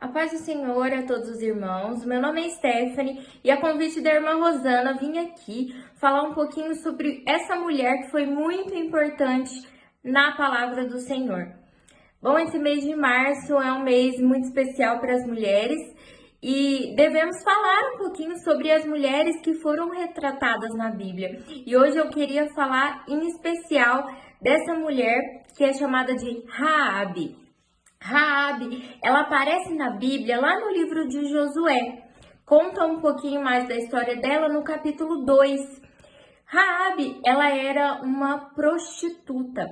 A paz do Senhor a todos os irmãos. Meu nome é Stephanie e a convite da irmã Rosana vim aqui falar um pouquinho sobre essa mulher que foi muito importante na palavra do Senhor. Bom, esse mês de março é um mês muito especial para as mulheres e devemos falar um pouquinho sobre as mulheres que foram retratadas na Bíblia. E hoje eu queria falar em especial dessa mulher que é chamada de Raabe. Raabe, ela aparece na Bíblia lá no livro de Josué. Conta um pouquinho mais da história dela no capítulo 2. Raabe, ela era uma prostituta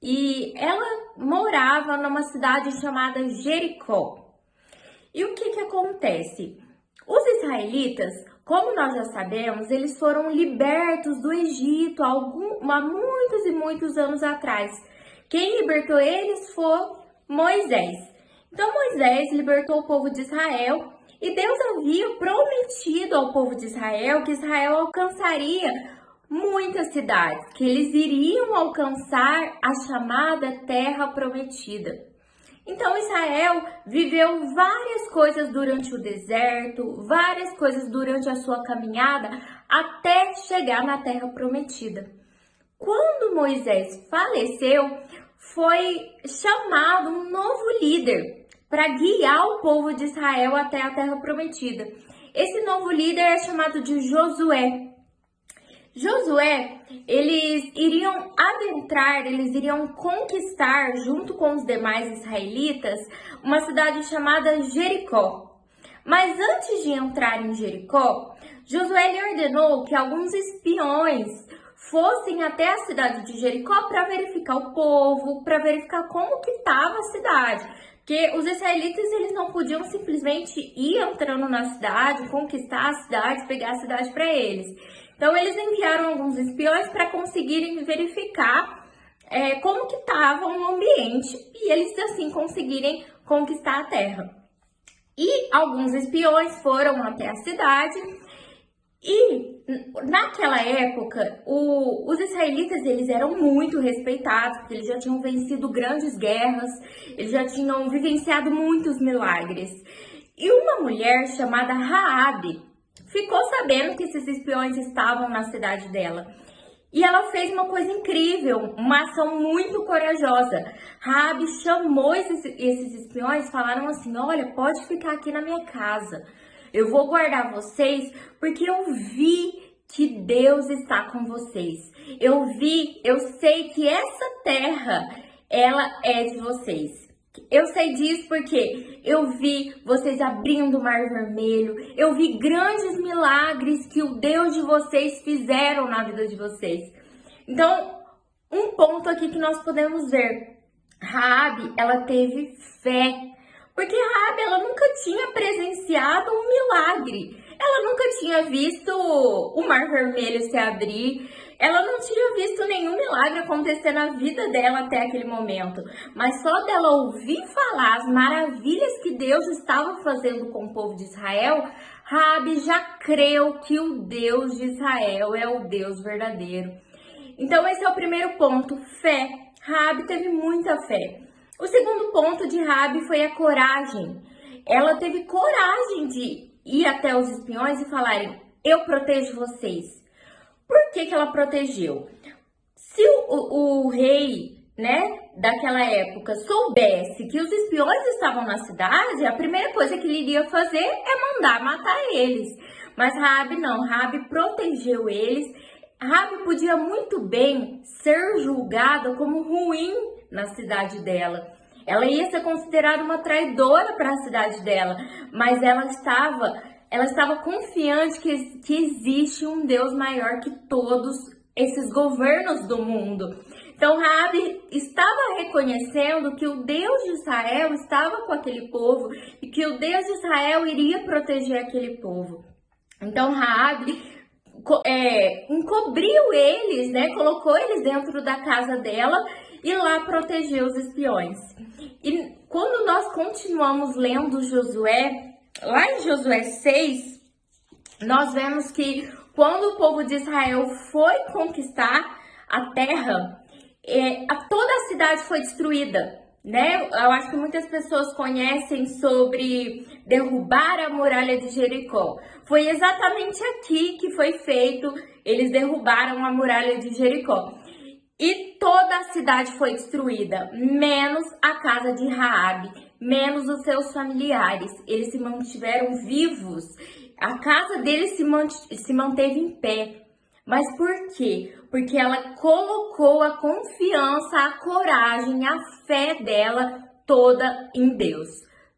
e ela morava numa cidade chamada Jericó. E o que acontece? Os israelitas, como nós já sabemos, eles foram libertos do Egito há muitos e muitos anos atrás. Quem libertou eles foi Moisés. Então Moisés libertou o povo de Israel e Deus havia prometido ao povo de Israel que Israel alcançaria muitas cidades, que eles iriam alcançar a chamada Terra Prometida. Então Israel viveu várias coisas durante o deserto, várias coisas durante a sua caminhada até chegar na Terra Prometida. Quando Moisés faleceu, foi chamado um novo líder para guiar o povo de Israel até a Terra Prometida. Esse novo líder é chamado de Josué. Josué, eles iriam adentrar, eles iriam conquistar, junto com os demais israelitas, uma cidade chamada Jericó. Mas antes de entrar em Jericó, Josué lhe ordenou que alguns espiões fossem até a cidade de Jericó para verificar o povo, para verificar como que estava a cidade. Porque os israelitas, eles não podiam simplesmente ir entrando na cidade, conquistar a cidade, pegar a cidade para eles. Então, eles enviaram alguns espiões para conseguirem verificar como que estava o ambiente e eles, assim, conseguirem conquistar a terra. E alguns espiões foram até a cidade. E naquela época, os israelitas, eles eram muito respeitados, porque eles já tinham vencido grandes guerras, eles já tinham vivenciado muitos milagres. E uma mulher chamada Raabe ficou sabendo que esses espiões estavam na cidade dela. E ela fez uma coisa incrível, uma ação muito corajosa. Raabe chamou esses espiões, falaram assim: olha, pode ficar aqui na minha casa. Eu vou guardar vocês porque eu vi que Deus está com vocês. Eu sei que essa terra, ela é de vocês. Eu sei disso porque eu vi vocês abrindo o Mar Vermelho. Eu vi grandes milagres que o Deus de vocês fizeram na vida de vocês. Então, um ponto aqui que nós podemos ver. Raabe, ela teve fé. Porque Raabe, ela nunca tinha presenciado um milagre. Ela nunca tinha visto o Mar Vermelho se abrir. Ela não tinha visto nenhum milagre acontecer na vida dela até aquele momento. Mas só dela ouvir falar as maravilhas que Deus estava fazendo com o povo de Israel, Raabe já creu que o Deus de Israel é o Deus verdadeiro. Então esse é o primeiro ponto, fé. Raabe teve muita fé. O segundo ponto de Raabe foi a coragem. Ela teve coragem de ir até os espiões e falarem: eu protejo vocês. Por que ela protegeu? Se o rei, daquela época soubesse que os espiões estavam na cidade, a primeira coisa que ele iria fazer é mandar matar eles. Mas Raabe não, Raabe protegeu eles. Raabe podia muito bem ser julgada como ruim na cidade dela. Ela ia ser considerada uma traidora para a cidade dela, mas ela estava confiante que existe um Deus maior que todos esses governos do mundo. Então Raabe estava reconhecendo que o Deus de Israel estava com aquele povo e que o Deus de Israel iria proteger aquele povo. Então Raabe encobriu eles, colocou eles dentro da casa dela e lá protegeu os espiões. E quando nós continuamos lendo Josué, lá em Josué 6, nós vemos que quando o povo de Israel foi conquistar a terra, toda a cidade foi destruída. né? Eu acho que muitas pessoas conhecem sobre derrubar a muralha de Jericó. Foi exatamente aqui que foi feito, eles derrubaram a muralha de Jericó. E toda a cidade foi destruída, menos a casa de Raabe, menos os seus familiares. Eles se mantiveram vivos. A casa deles se manteve em pé. Mas por quê? Porque ela colocou a confiança, a coragem, a fé dela toda em Deus.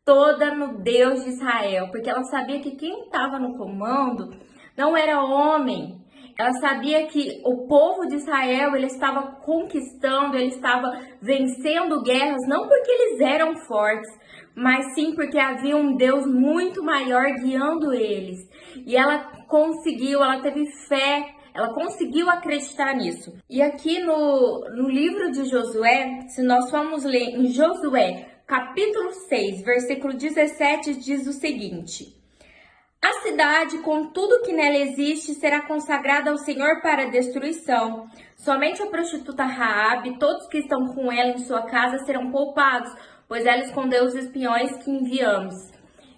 Toda no Deus de Israel. Porque ela sabia que quem estava no comando não era homem. Ela sabia que o povo de Israel, ele estava conquistando, ele estava vencendo guerras, não porque eles eram fortes, mas sim porque havia um Deus muito maior guiando eles. E ela conseguiu, ela teve fé, ela conseguiu acreditar nisso. E aqui no livro de Josué, se nós formos ler em Josué, capítulo 6, versículo 17, diz o seguinte: a cidade, com tudo que nela existe, será consagrada ao Senhor para destruição. Somente a prostituta Raabe e todos que estão com ela em sua casa serão poupados, pois ela escondeu os espiões que enviamos.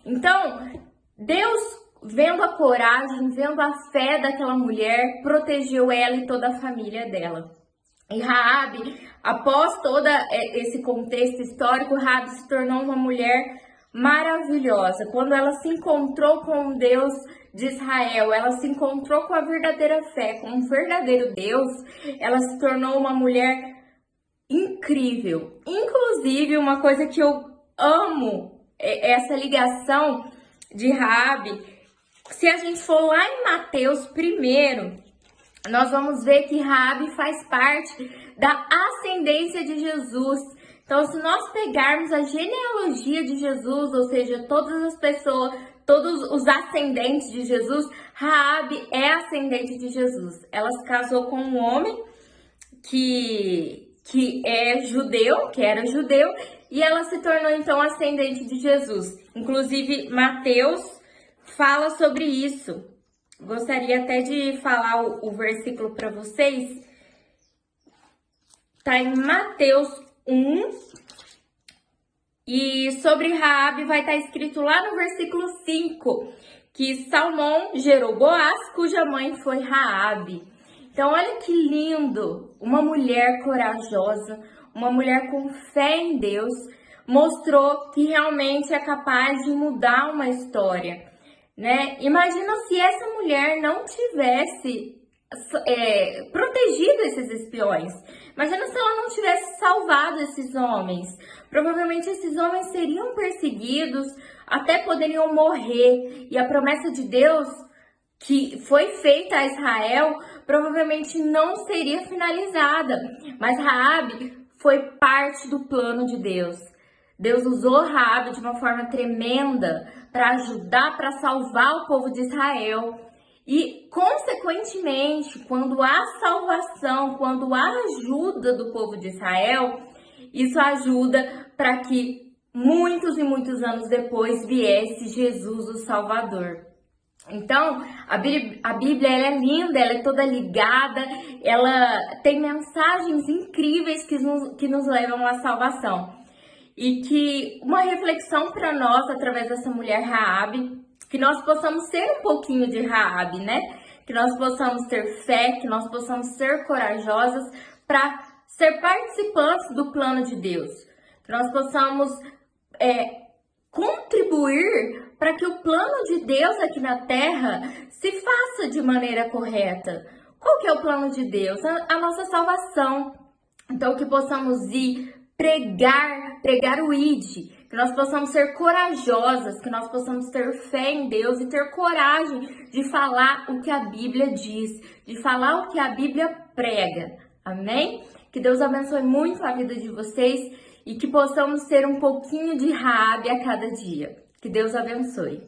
Então, Deus, vendo a coragem, vendo a fé daquela mulher, protegeu ela e toda a família dela. E Raabe, após todo esse contexto histórico, Raabe se tornou uma mulher maravilhosa. Quando ela se encontrou com o Deus de Israel, ela se encontrou com a verdadeira fé, com um verdadeiro Deus, ela se tornou uma mulher incrível. Inclusive, uma coisa que eu amo é essa ligação de Raabe. Se a gente for lá em Mateus 1, nós vamos ver que Raabe faz parte da ascendência de Jesus. Então, se nós pegarmos a genealogia de Jesus, ou seja, todas as pessoas, todos os ascendentes de Jesus, Raabe é ascendente de Jesus. Ela se casou com um homem que é judeu, que era judeu, e ela se tornou então ascendente de Jesus. Inclusive, Mateus fala sobre isso. Gostaria até de falar o versículo para vocês. Tá em Mateus 1, e sobre Raabe vai estar escrito lá no versículo 5, que Salmão gerou Boaz, cuja mãe foi Raabe. Então, olha que lindo, uma mulher corajosa, uma mulher com fé em Deus, mostrou que realmente é capaz de mudar uma história, né? Imagina se essa mulher não tivesse protegido esses espiões. Imagina se ela não tivesse salvado esses homens. Provavelmente esses homens seriam perseguidos, até poderiam morrer. E a promessa de Deus que foi feita a Israel provavelmente não seria finalizada. Mas Raabe foi parte do plano de Deus. Deus usou Raabe de uma forma tremenda para ajudar, para salvar o povo de Israel. E, consequentemente, quando há salvação, quando há ajuda do povo de Israel, isso ajuda para que muitos e muitos anos depois viesse Jesus, o Salvador. Então, a Bíblia ela é linda, ela é toda ligada, ela tem mensagens incríveis que nos levam à salvação. E que uma reflexão para nós, através dessa mulher Raabe, que nós possamos ser um pouquinho de Raabe, né? Que nós possamos ter fé, que nós possamos ser corajosas para ser participantes do plano de Deus. Que nós possamos contribuir para que o plano de Deus aqui na Terra se faça de maneira correta. Qual que é o plano de Deus? A nossa salvação. Então, que possamos ir pregar o ID, que nós possamos ser corajosas, que nós possamos ter fé em Deus e ter coragem de falar o que a Bíblia diz, de falar o que a Bíblia prega. Amém? Que Deus abençoe muito a vida de vocês e que possamos ser um pouquinho de Raabe a cada dia. Que Deus abençoe.